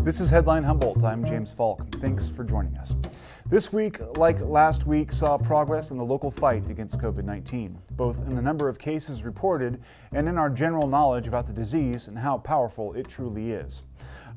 This is Headline Humboldt. I'm James Faulk. Thanks for joining us. This week, like last week, saw progress in the local fight against COVID-19, both in the number of cases reported and in our general knowledge about the disease and how powerful it truly is.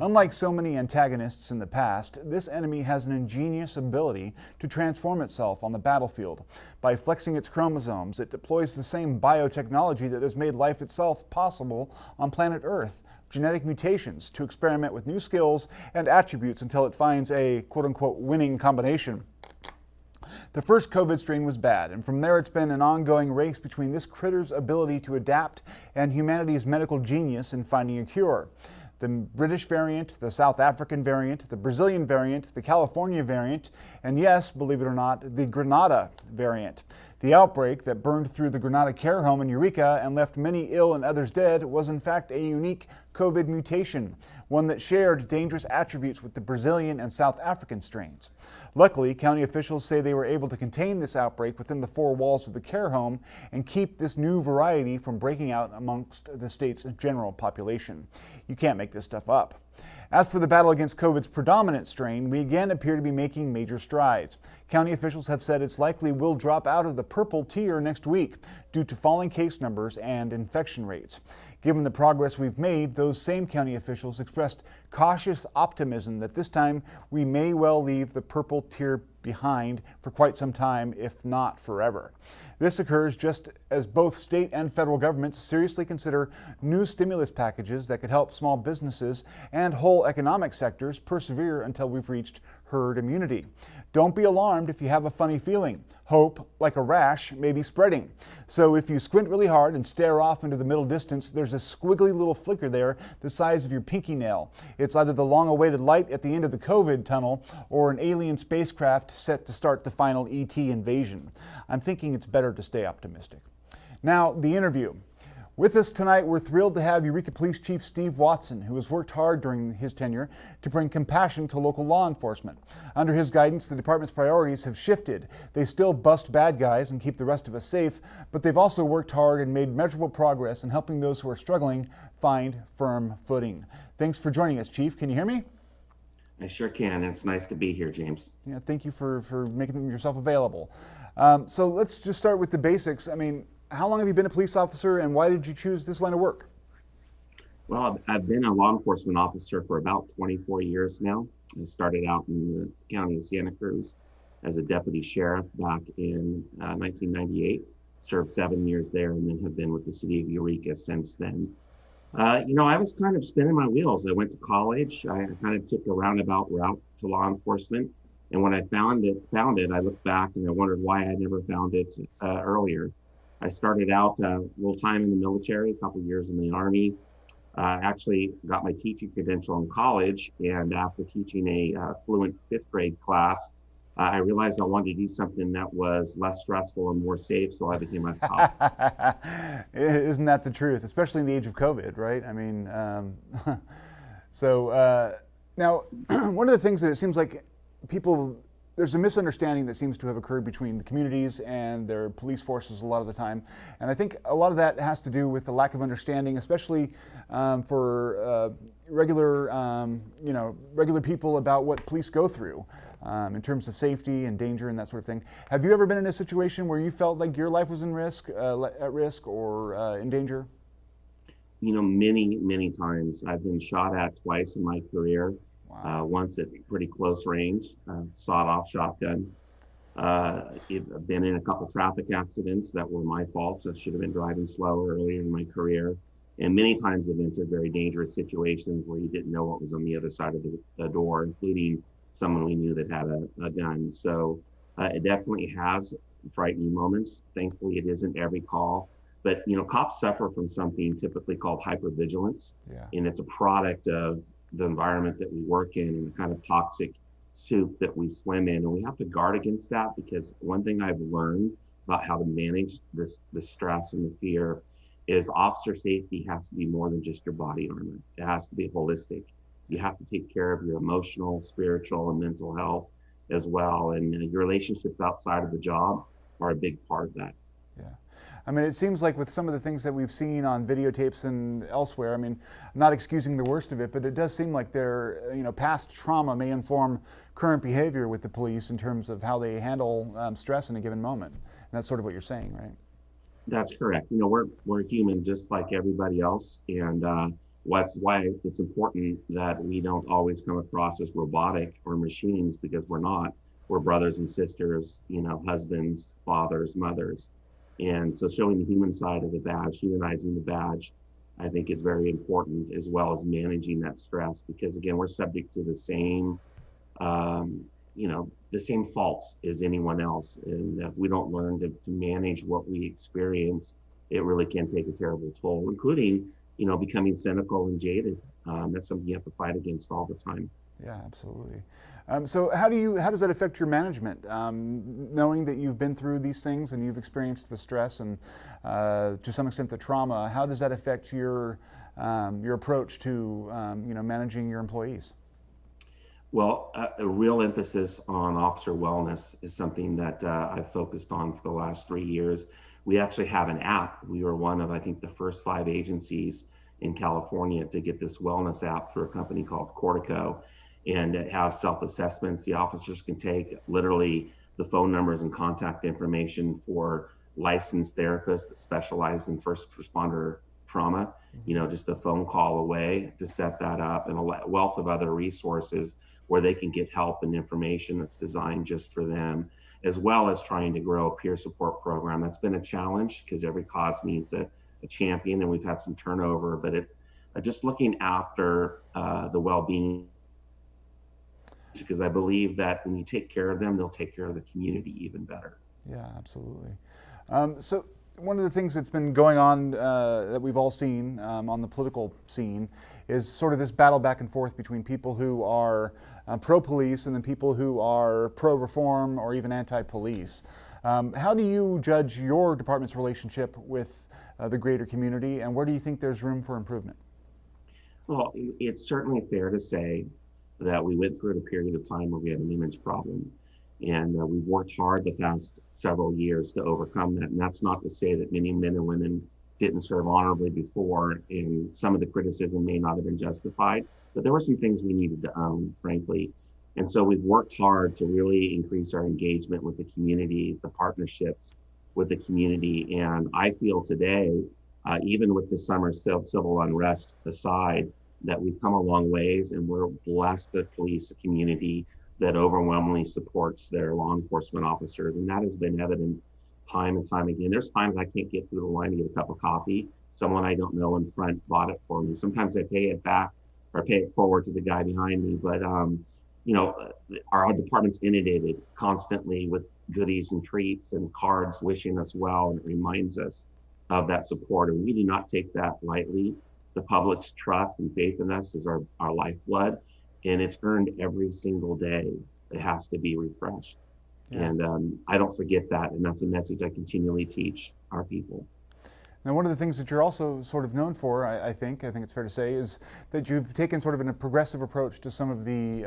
Unlike so many antagonists in the past, this enemy has an ingenious ability to transform itself on the battlefield. By flexing its chromosomes, it deploys the same biotechnology that has made life itself possible on planet Earth. Genetic mutations to experiment with new skills and attributes until it finds a quote-unquote winning combination. The first COVID strain was bad, and from there it's been an ongoing race between this critter's ability to adapt and humanity's medical genius in finding a cure. The British variant, the South African variant, the Brazilian variant, the California variant, and yes, believe it or not, the Grenada variant. The outbreak that burned through the Grenada care home in Eureka and left many ill and others dead was in fact a unique COVID mutation, one that shared dangerous attributes with the Brazilian and South African strains. Luckily, county officials say they were able to contain this outbreak within the four walls of the care home and keep this new variety from breaking out amongst the state's general population. You can't make this stuff up. As for the battle against COVID's predominant strain, we again appear to be making major strides. County officials have said it's likely we'll drop out of the purple tier next week due to falling case numbers and infection rates. Given the progress we've made, those same county officials expressed cautious optimism that this time we may well leave the purple tier behind for quite some time, if not forever. This occurs just as both state and federal governments seriously consider new stimulus packages that could help small businesses and whole economic sectors persevere until we've reached herd immunity. Don't be alarmed if you have a funny feeling. Hope, like a rash, may be spreading. So if you squint really hard and stare off into the middle distance, there's a squiggly little flicker there the size of your pinky nail. It's either the long-awaited light at the end of the COVID tunnel or an alien spacecraft set to start the final ET invasion. I'm thinking it's better to stay optimistic. Now, the interview. With us tonight, we're thrilled to have Eureka Police Chief Steve Watson, who has worked hard during his tenure to bring compassion to local law enforcement. Under his guidance, the department's priorities have shifted. They still bust bad guys and keep the rest of us safe, but they've also worked hard and made measurable progress in helping those who are struggling find firm footing. Thanks for joining us, Chief. Can you hear me? I sure can. It's nice to be here, James. Yeah, thank you for making yourself available. So let's just start with the basics. I mean, how long have you been a police officer and why did you choose this line of work? Well, I've been a law enforcement officer for about 24 years now. I started out in the county of Santa Cruz as a deputy sheriff back in 1998, served 7 years there, and then have been with the city of Eureka since then. I was kind of spinning my wheels. I went to college. I kind of took a roundabout route to law enforcement. And when I found it, I looked back and I wondered why I never found it earlier. I started out a little time in the military, a couple of years in the Army. Actually got my teaching credential in college, and after teaching a fluent fifth grade class, I realized I wanted to do something that was less stressful and more safe, so I became a cop. Isn't that the truth, especially in the age of COVID, right? I mean, now, one of the things that it seems like there's a misunderstanding that seems to have occurred between the communities and their police forces a lot of the time. And I think a lot of that has to do with the lack of understanding, especially for regular people about what police go through in terms of safety and danger and that sort of thing. Have you ever been in a situation where you felt like your life was at risk or in danger? Many, many times. I've been shot at twice in my career. Wow. Once at pretty close range, sawed-off shotgun. I've been in a couple traffic accidents that were my fault. I should have been driving slow earlier in my career. And many times I've entered very dangerous situations where you didn't know what was on the other side of the door, including someone we knew that had a gun. So it definitely has frightening moments. Thankfully, it isn't every call. But, cops suffer from something typically called hypervigilance. Yeah. And it's a product of the environment that we work in and the kind of toxic soup that we swim in. And we have to guard against that, because one thing I've learned about how to manage the stress and the fear is officer safety has to be more than just your body armor. It has to be holistic. You have to take care of your emotional, spiritual, and mental health as well. And your relationships outside of the job are a big part of that. Yeah. I mean, it seems like with some of the things that we've seen on videotapes and elsewhere, I mean, I'm not excusing the worst of it, but it does seem like their, past trauma may inform current behavior with the police in terms of how they handle stress in a given moment. And that's sort of what you're saying, right? That's correct. We're human just like everybody else, and why it's important that we don't always come across as robotic or machines, because we're not. We're brothers and sisters, husbands, fathers, mothers. And so showing the human side of the badge, humanizing the badge, I think is very important, as well as managing that stress, because again, we're subject to the same, the same faults as anyone else. And if we don't learn to manage what we experience, it really can take a terrible toll, including, becoming cynical and jaded. That's something you have to fight against all the time. Yeah, absolutely. So how does that affect your management? Knowing that you've been through these things and you've experienced the stress and to some extent the trauma, how does that affect your approach to managing your employees? Well, a real emphasis on officer wellness is something that I've focused on for the last 3 years. We actually have an app. We were one of, I think, the first 5 agencies in California to get this wellness app through a company called Cortico. And it has self-assessments the officers can take, literally the phone numbers and contact information for licensed therapists that specialize in first responder trauma, just a phone call away to set that up, and a wealth of other resources where they can get help and information that's designed just for them, as well as trying to grow a peer support program. That's been a challenge because every cause needs a champion, and we've had some turnover, but it's just looking after the well-being, because I believe that when you take care of them, they'll take care of the community even better. Yeah, absolutely. So one of the things that's been going on that we've all seen on the political scene is sort of this battle back and forth between people who are pro-police and then people who are pro-reform or even anti-police. How do you judge your department's relationship with the greater community, and where do you think there's room for improvement? Well, it's certainly fair to say that we went through a period of time where we had an image problem. And we've worked hard the past several years to overcome that. And that's not to say that many men and women didn't serve honorably before, and some of the criticism may not have been justified, but there were some things we needed to own, frankly. And so we've worked hard to really increase our engagement with the community, the partnerships with the community. And I feel today, even with the summer civil unrest aside, that we've come a long ways, and we're blessed to police a community that overwhelmingly supports their law enforcement officers. And that has been evident time and time again. There's times I can't get through the line to get a cup of coffee. Someone I don't know in front bought it for me. Sometimes I pay it back or pay it forward to the guy behind me. But, our department's inundated constantly with goodies and treats and cards wishing us well. And it reminds us of that support. And we do not take that lightly. The public's trust and faith in us is our lifeblood. And it's earned every single day. It has to be refreshed. Yeah. And I don't forget that. And that's a message I continually teach our people. Now, one of the things that you're also sort of known for, I think it's fair to say, is that you've taken sort of a progressive approach to some of the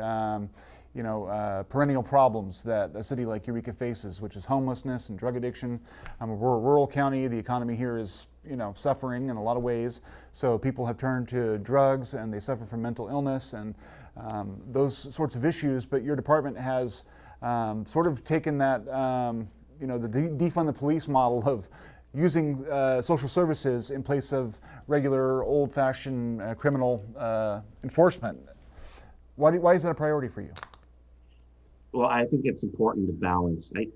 perennial problems that a city like Eureka faces, which is homelessness and drug addiction. I'm a rural county. The economy here is, suffering in a lot of ways. So people have turned to drugs and they suffer from mental illness and those sorts of issues. But your department has sort of taken that, the defund the police model of using social services in place of regular old-fashioned criminal enforcement. Why is that a priority for you? Well, I think it's important to balance. I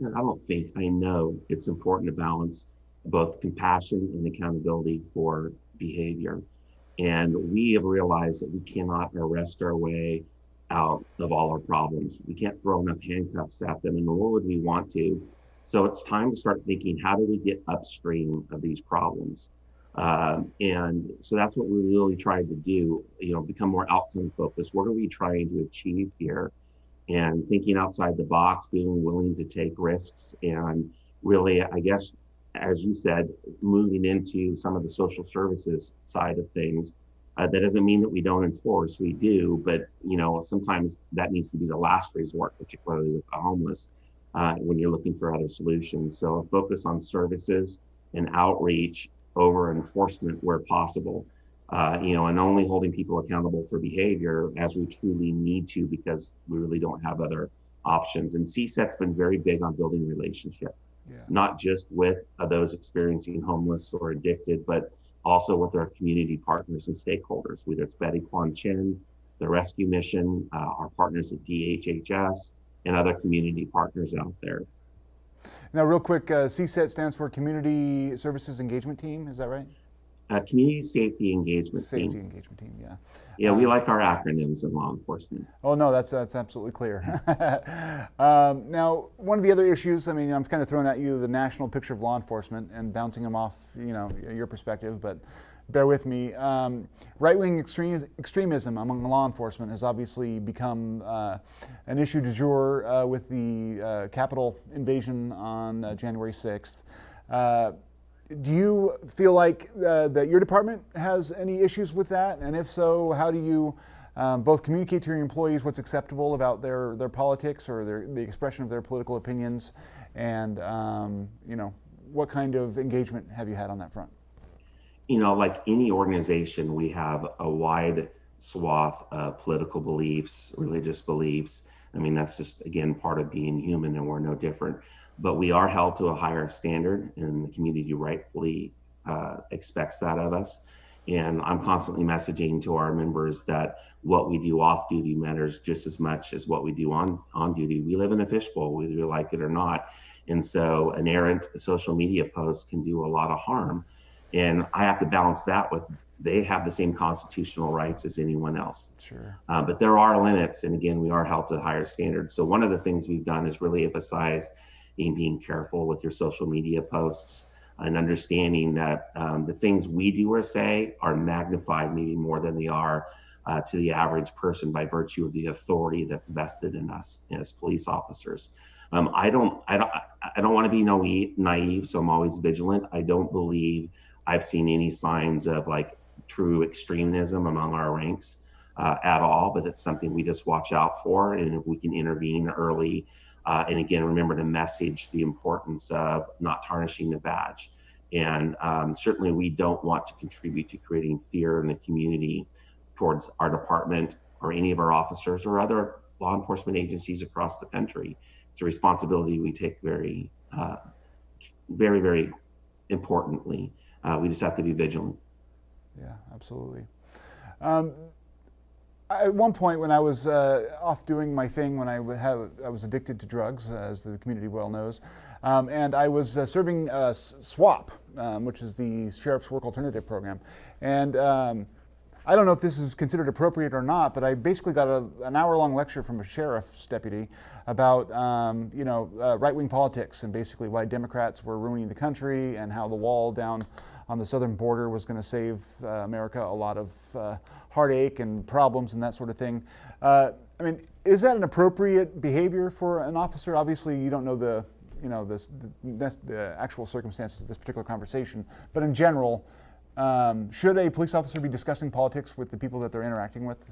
know it's important to balance both compassion and accountability for behavior. And we have realized that we cannot arrest our way out of all our problems. We can't throw enough handcuffs at them, and nor would we want to. So it's time to start thinking, how do we get upstream of these problems? And so that's what we really tried to do, become more outcome focused. What are we trying to achieve here? And thinking outside the box, being willing to take risks, and really, I guess, as you said, moving into some of the social services side of things. That doesn't mean that we don't enforce, we do, but sometimes that needs to be the last resort, particularly with the homeless, when you're looking for other solutions. So a focus on services, and outreach over enforcement where possible. And only holding people accountable for behavior as we truly need to, because we really don't have other options. And CSET's been very big on building relationships, not just with those experiencing homeless or addicted, but also with our community partners and stakeholders, whether it's Betty Quan Chin, the Rescue Mission, our partners at DHHS, and other community partners out there. Now, real quick, CSET stands for Community Services Engagement Team, is that right? Community Safety Engagement Team. Safety Engagement Team, yeah. Yeah, we like our acronyms in law enforcement. Oh no, that's absolutely clear. Now, one of the other issues, I mean, I'm kind of throwing at you the national picture of law enforcement and bouncing them off, your perspective, but bear with me. Right-wing extremism among law enforcement has obviously become an issue du jour with the Capitol invasion on January 6th. Do you feel like that your department has any issues with that? And if so, how do you both communicate to your employees what's acceptable about their politics or the expression of their political opinions? And, what kind of engagement have you had on that front? Like any organization, we have a wide swath of political beliefs, religious beliefs. I mean, that's just, again, part of being human, and we're no different. But we are held to a higher standard, and the community rightfully expects that of us. And I'm constantly messaging to our members that what we do off duty matters just as much as what we do on duty. We live in a fishbowl, whether you like it or not. And so an errant social media post can do a lot of harm. And I have to balance that with, they have the same constitutional rights as anyone else. Sure. But there are limits. And again, we are held to a higher standard. So one of the things we've done is really emphasize being careful with your social media posts and understanding that the things we do or say are magnified maybe more than they are to the average person by virtue of the authority that's vested in us as police officers. I don't want to be naive, so I'm always vigilant. I don't believe I've seen any signs of like true extremism among our ranks at all, but it's something we just watch out for. And if we can intervene early, and again, remember to message the importance of not tarnishing the badge. And certainly we don't want to contribute to creating fear in the community towards our department or any of our officers or other law enforcement agencies across the country. It's a responsibility we take very, very, very importantly. We just have to be vigilant. Yeah, absolutely. At one point when I was off doing my thing, when I was addicted to drugs, as the community well knows, and I was serving SWAP, which is the Sheriff's Work Alternative Program. And I don't know if this is considered appropriate or not, but I basically got an hour-long lecture from a sheriff's deputy about right-wing politics and basically why Democrats were ruining the country and how the wall down on the southern border was going to save America a lot of heartache and problems and that sort of thing. I mean, is that an appropriate behavior for an officer? Obviously, you don't know the actual circumstances of this particular conversation, but in general, should a police officer be discussing politics with the people that they're interacting with?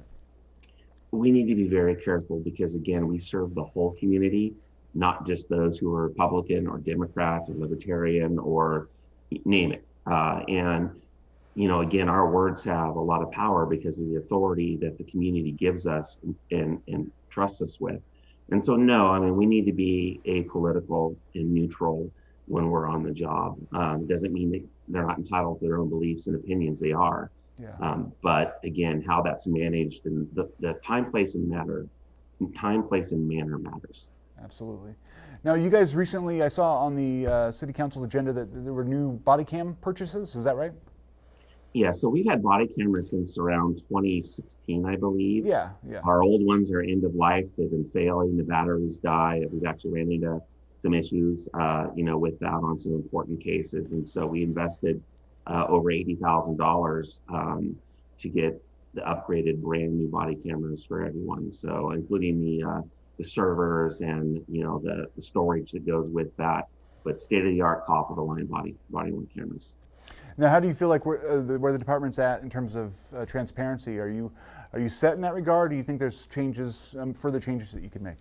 We need to be very careful because, again, we serve the whole community, not just those who are Republican or Democrat or Libertarian or name it. Again, our words have a lot of power because of the authority that the community gives us and trusts us with. And so, no, I mean, we need to be apolitical and neutral when we're on the job. It doesn't mean that they're not entitled to their own beliefs and opinions. They are. Yeah. But again, how that's managed and the time, place, and manner matters. Absolutely. Now, you guys recently, I saw on the City Council agenda that there were new body cam purchases. Is that right? Yeah, so we've had body cameras since around 2016, I believe. Yeah. Our old ones are end of life. They've been failing. The batteries die. We've actually ran into some issues, with that on some important cases. And so we invested over $80,000 to get the upgraded brand new body cameras for everyone. So including the servers and the storage that goes with that, but state-of-the-art top-of-the-line body-worn cameras. Now, how do you feel like where the department's at in terms of transparency? Are you set in that regard? Or do you think there's further changes that you could make?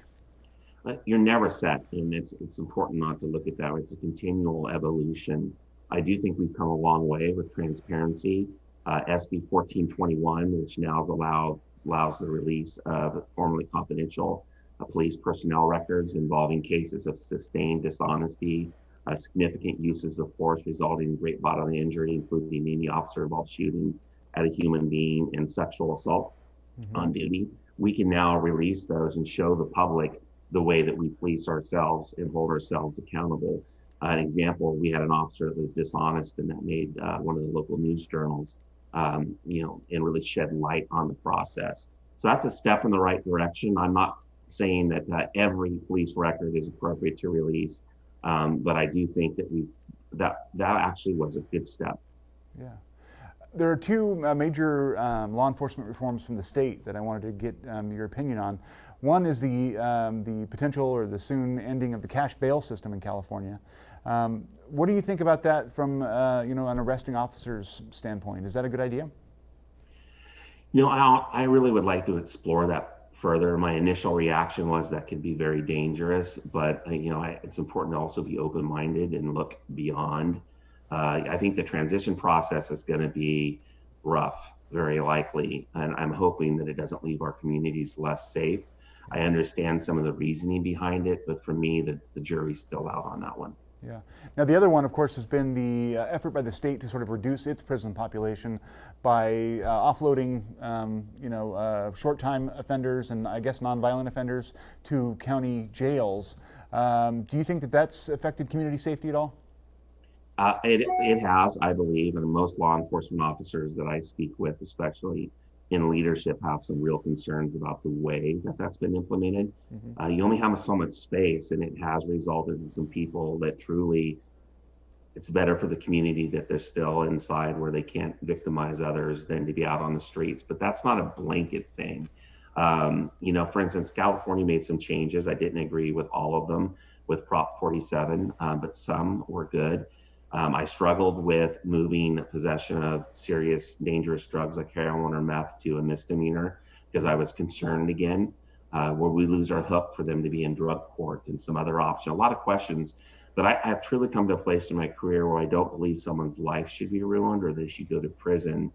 You're never set, and it's important not to look at that. It's a continual evolution I do think we've come a long way with transparency. SB 1421, which now allows the release of formerly confidential police personnel records involving cases of sustained dishonesty, significant uses of force resulting in great bodily injury, including any officer-involved shooting at a human being and sexual assault on duty. We can now release those and show the public the way that we police ourselves and hold ourselves accountable. An example, we had an officer that was dishonest and that made one of the local news journals, and really shed light on the process. So that's a step in the right direction. I'm not saying that every police record is appropriate to release, but I do think that that actually was a good step. Yeah. There are two major law enforcement reforms from the state that I wanted to get your opinion on. One is the potential or the soon ending of the cash bail system in California. What do you think about that from an arresting officer's standpoint? Is that a good idea? I really would like to explore that further. My initial reaction was that could be very dangerous, but it's important to also be open-minded and look beyond. I think the transition process is going to be rough, very likely, and I'm hoping that it doesn't leave our communities less safe. I understand some of the reasoning behind it, but for me, the jury's still out on that one. Yeah. Now, the other one, of course, has been the effort by the state to sort of reduce its prison population by offloading, short-time offenders and I guess nonviolent offenders to county jails. Do you think that that's affected community safety at all? It has, I believe, and most law enforcement officers that I speak with, especially in leadership, have some real concerns about the way that that's been implemented. You only have so much space, and it has resulted in some people that truly, it's better for the community that they're still inside where they can't victimize others than to be out on the streets. But that's not a blanket thing. For instance, California made some changes. I didn't agree with all of them with Prop 47, but some were good. I struggled with moving possession of serious, dangerous drugs like heroin or meth to a misdemeanor because I was concerned again, where we lose our hook for them to be in drug court and some other option. A lot of questions, but I have truly come to a place in my career where I don't believe someone's life should be ruined or they should go to prison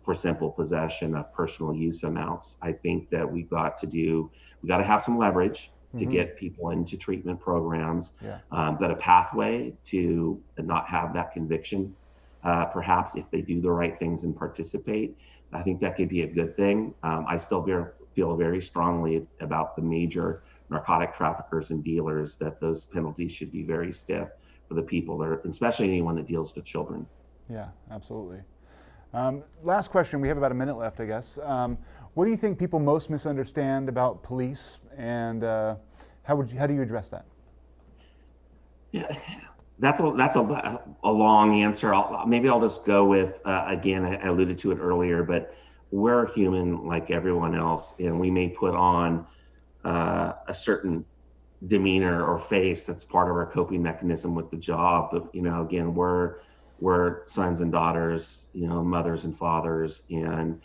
for simple possession of personal use amounts. I think that we got to have some leverage to get people into treatment programs, but a pathway to not have that conviction, perhaps if they do the right things and participate, I think that could be a good thing. I still feel very strongly about the major narcotic traffickers and dealers that those penalties should be very stiff for the people there, especially anyone that deals with children. Yeah, absolutely. Last question, we have about a minute left, I guess. What do you think people most misunderstand about police, and how do you address that? Yeah, that's a long answer. Maybe I'll just go with again. I alluded to it earlier, but we're human like everyone else, and we may put on a certain demeanor or face that's part of our coping mechanism with the job. But again, we're sons and daughters, mothers and fathers, and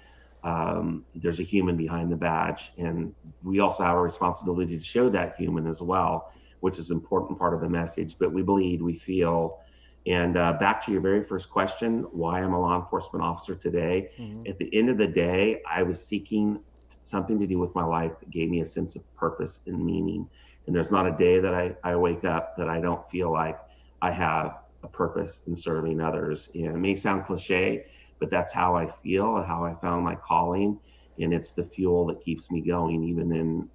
there's a human behind the badge, and we also have a responsibility to show that human as well, which is an important part of the message. But we bleed, we feel. And back to your very first question, why I'm a law enforcement officer today. At the end of the day, I was seeking something to do with my life that gave me a sense of purpose and meaning. And there's not a day that I wake up that I don't feel like I have a purpose in serving others. And it may sound cliche, but that's how I feel and how I found my calling. And it's the fuel that keeps me going, even in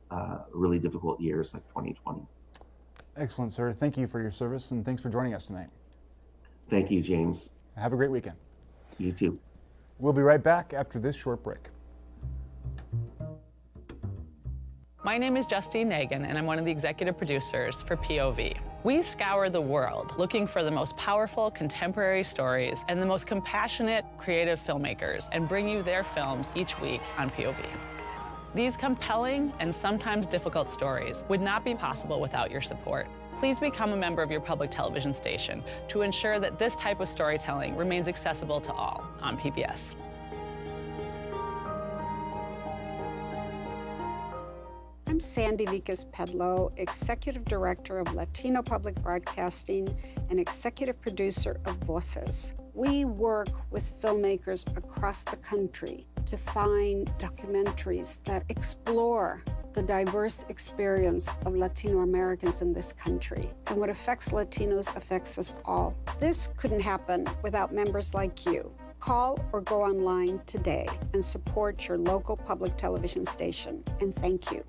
really difficult years like 2020. Excellent, sir. Thank you for your service, and thanks for joining us tonight. Thank you, James. Have a great weekend. You too. We'll be right back after this short break. My name is Justine Nagan, and I'm one of the executive producers for POV. We scour the world looking for the most powerful contemporary stories and the most compassionate, creative filmmakers, and bring you their films each week on POV. These compelling and sometimes difficult stories would not be possible without your support. Please become a member of your public television station to ensure that this type of storytelling remains accessible to all on PBS. I'm Sandy Vicas-Pedlo, Executive Director of Latino Public Broadcasting and Executive Producer of Voces. We work with filmmakers across the country to find documentaries that explore the diverse experience of Latino Americans in this country. And what affects Latinos affects us all. This couldn't happen without members like you. Call or go online today and support your local public television station. And thank you.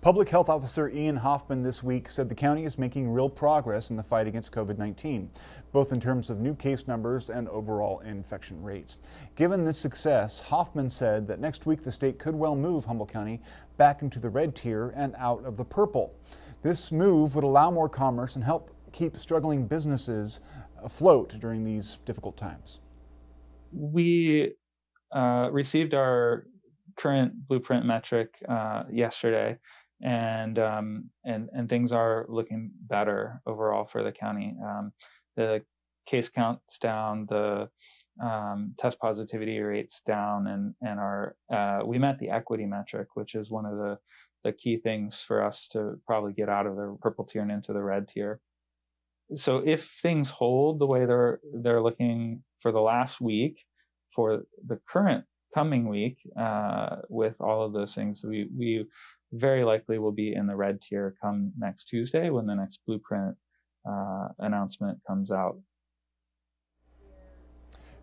Public Health Officer Ian Hoffman this week said the county is making real progress in the fight against COVID-19, both in terms of new case numbers and overall infection rates. Given this success, Hoffman said that next week the state could well move Humboldt County back into the red tier and out of the purple. This move would allow more commerce and help keep struggling businesses afloat during these difficult times. We received our current blueprint metric yesterday, and things are looking better overall for the county. The case count's down, the test positivity rate's down, and our we met the equity metric, which is one of the key things for us to probably get out of the purple tier and into the red tier. So if things hold the way they're looking for the last week, for the current coming week, with all of those things, we very likely will be in the red tier come next Tuesday when the next blueprint announcement comes out.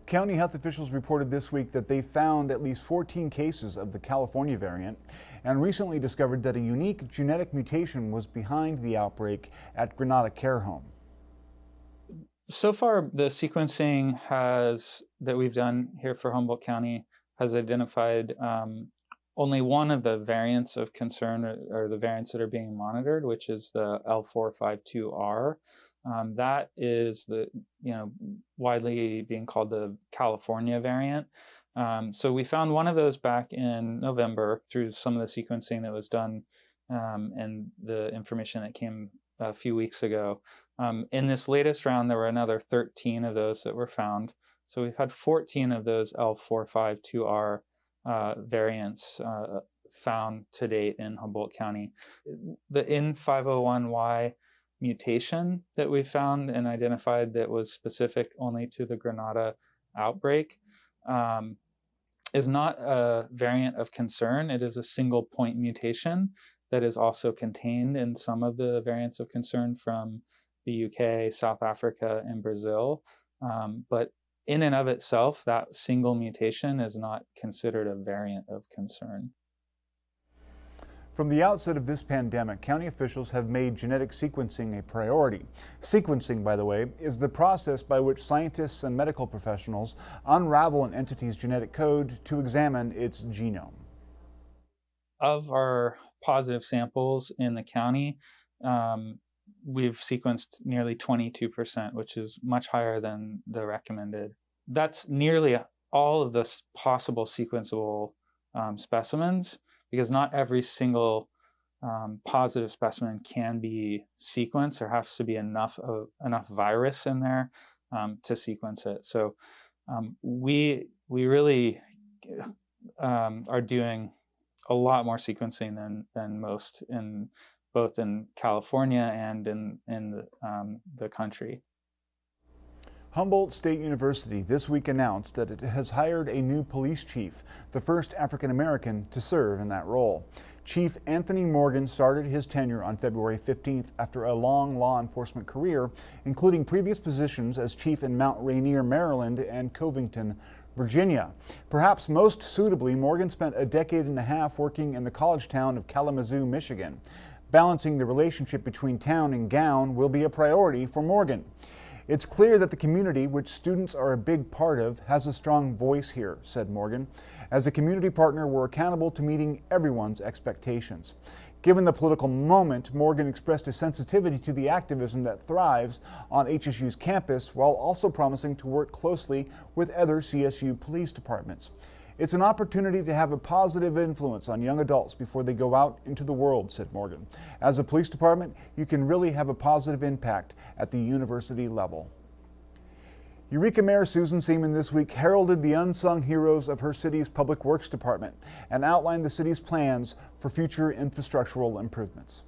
County health officials reported this week that they found at least 14 cases of the California variant and recently discovered that a unique genetic mutation was behind the outbreak at Granada Care Home. So far, the sequencing that we've done here for Humboldt County has identified only one of the variants of concern, or the variants that are being monitored, which is the L452R. That is widely being called the California variant. So we found one of those back in November through some of the sequencing that was done and the information that came a few weeks ago. In this latest round, there were another 13 of those that were found. So we've had 14 of those L452R variants found to date in Humboldt County. The N501Y mutation that we found and identified that was specific only to the Granada outbreak is not a variant of concern. It is a single point mutation that is also contained in some of the variants of concern from the UK, South Africa, and Brazil. But in and of itself, that single mutation is not considered a variant of concern. From the outset of this pandemic, county officials have made genetic sequencing a priority. Sequencing, by the way, is the process by which scientists and medical professionals unravel an entity's genetic code to examine its genome. Of our positive samples in the county, we've sequenced nearly 22%, which is much higher than the recommended. That's nearly all of the possible sequenceable specimens, because not every single positive specimen can be sequenced. There has to be enough virus in there to sequence it. So we really are doing a lot more sequencing than most, both in California and in the country. Humboldt State University this week announced that it has hired a new police chief, the first African American to serve in that role. Chief Anthony Morgan started his tenure on February 15th after a long law enforcement career, including previous positions as chief in Mount Rainier, Maryland, and Covington, Virginia. Perhaps most suitably, Morgan spent a decade and a half working in the college town of Kalamazoo, Michigan. Balancing the relationship between town and gown will be a priority for Morgan. It's clear that the community, which students are a big part of, has a strong voice here, said Morgan. As a community partner, we're accountable to meeting everyone's expectations. Given the political moment, Morgan expressed a sensitivity to the activism that thrives on HSU's campus, while also promising to work closely with other CSU police departments. It's an opportunity to have a positive influence on young adults before they go out into the world, said Morgan. As a police department, you can really have a positive impact at the university level. Eureka Mayor Susan Seaman this week heralded the unsung heroes of her city's Public Works Department and outlined the city's plans for future infrastructural improvements.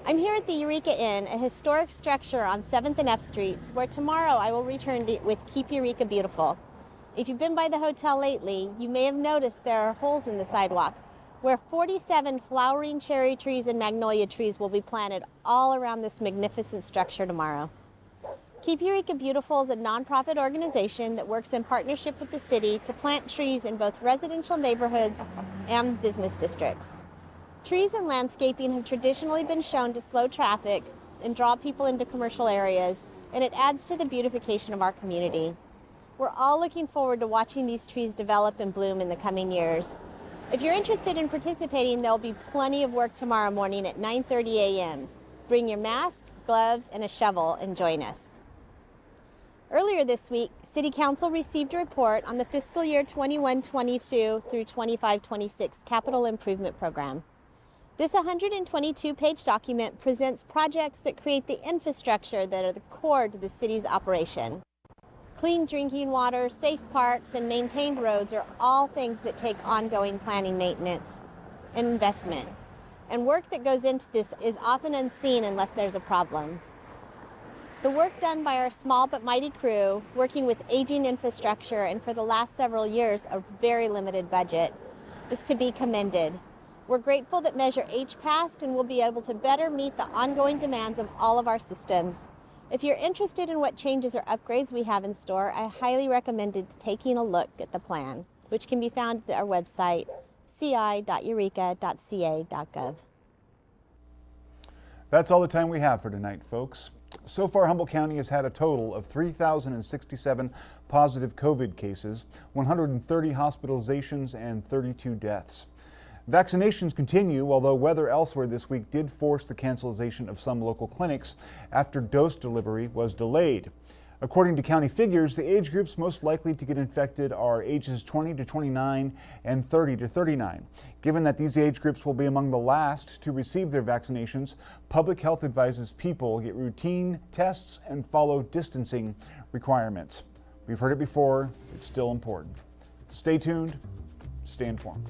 I'm here at the Eureka Inn, a historic structure on 7th and F Streets, where tomorrow I will return with Keep Eureka Beautiful. If you've been by the hotel lately, you may have noticed there are holes in the sidewalk, where 47 flowering cherry trees and magnolia trees will be planted all around this magnificent structure tomorrow. Keep Eureka Beautiful is a nonprofit organization that works in partnership with the city to plant trees in both residential neighborhoods and business districts. Trees and landscaping have traditionally been shown to slow traffic and draw people into commercial areas, and it adds to the beautification of our community. We're all looking forward to watching these trees develop and bloom in the coming years. If you're interested in participating, there'll be plenty of work tomorrow morning at 9:30 a.m. Bring your mask, gloves, and a shovel and join us. Earlier this week, City Council received a report on the fiscal year 21-22 through 25-26 Capital Improvement Program. This 122-page document presents projects that create the infrastructure that are the core to the city's operation. Clean drinking water, safe parks, and maintained roads are all things that take ongoing planning, maintenance, and investment. And work that goes into this is often unseen unless there's a problem. The work done by our small but mighty crew, working with aging infrastructure and for the last several years a very limited budget, is to be commended. We're grateful that Measure H passed and will be able to better meet the ongoing demands of all of our systems. If you're interested in what changes or upgrades we have in store, I highly recommend taking a look at the plan, which can be found at our website, ci.eureka.ca.gov. That's all the time we have for tonight, folks. So far, Humboldt County has had a total of 3,067 positive COVID cases, 130 hospitalizations, and 32 deaths. Vaccinations continue, although weather elsewhere this week did force the cancellation of some local clinics after dose delivery was delayed. According to county figures, the age groups most likely to get infected are ages 20 to 29 and 30 to 39. Given that these age groups will be among the last to receive their vaccinations, public health advises people get routine tests and follow distancing requirements. We've heard it before, it's still important. Stay tuned, stay informed.